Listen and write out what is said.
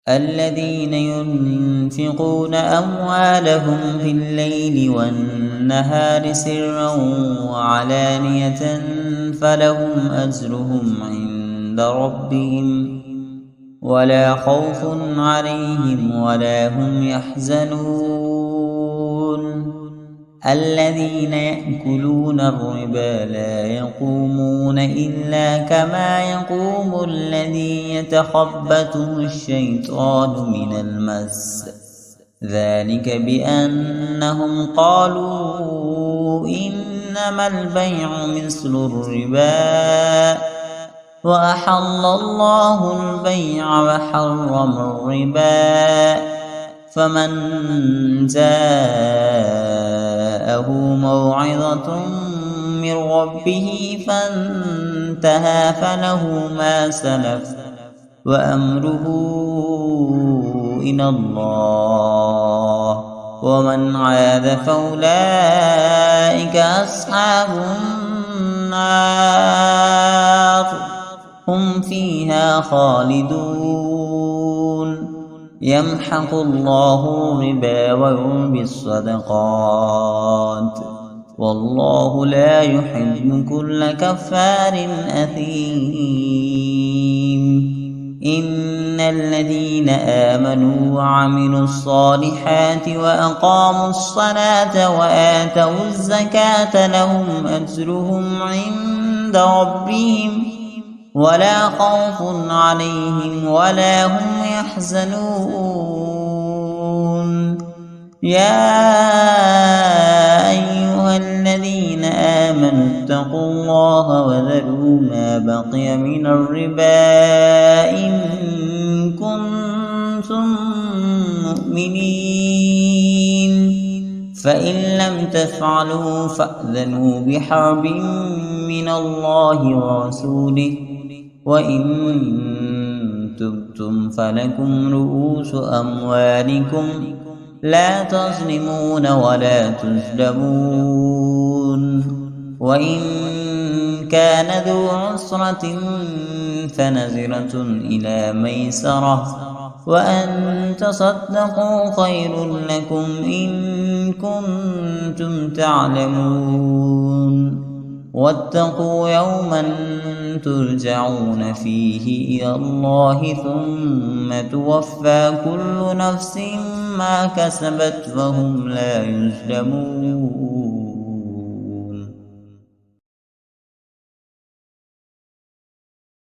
الذين ينفقون أموالهم في الليل والنهار سرا وعلانية فلهم أجرهم عند ربهم ولا خوف عليهم ولا هم يحزنون الذين يأكلون الربا لا يقومون إلا كما يقوم الذي يتخبطه الشيطان من المس ذلك بأنهم قالوا إنما البيع مثل الربا وأحل الله البيع وحرم الربا فمن جاءه موعظة من ربه فانتهى فله ما سلف وأمره إلى الله ومن عاد فأولئك أصحاب النار هم فيها خالدون يمحق الله الربا ويربي الصدقات والله لا يحب كل كفار أثيم إن الذين آمنوا وعملوا الصالحات وأقاموا الصلاة وآتوا الزكاة لهم أجرهم عند ربهم ولا خوف عليهم ولا هم يحزنون يا أيها الذين آمنوا اتقوا الله وذروا ما بقي من الربا إن كنتم مؤمنين فإن لم تفعلوا فأذنوا بحرب من الله ورسوله وإن تبتم فلكم رؤوس أموالكم لا تظلمون ولا تظلمون وإن كان ذو عسرة فنظرة إلى ميسرة وأن تصدقوا خير لكم إن كنتم تعلمون واتقوا يوما ترجعون فيه إلى الله ثم توفى كل نفس ما كسبت وهم لا يظلمون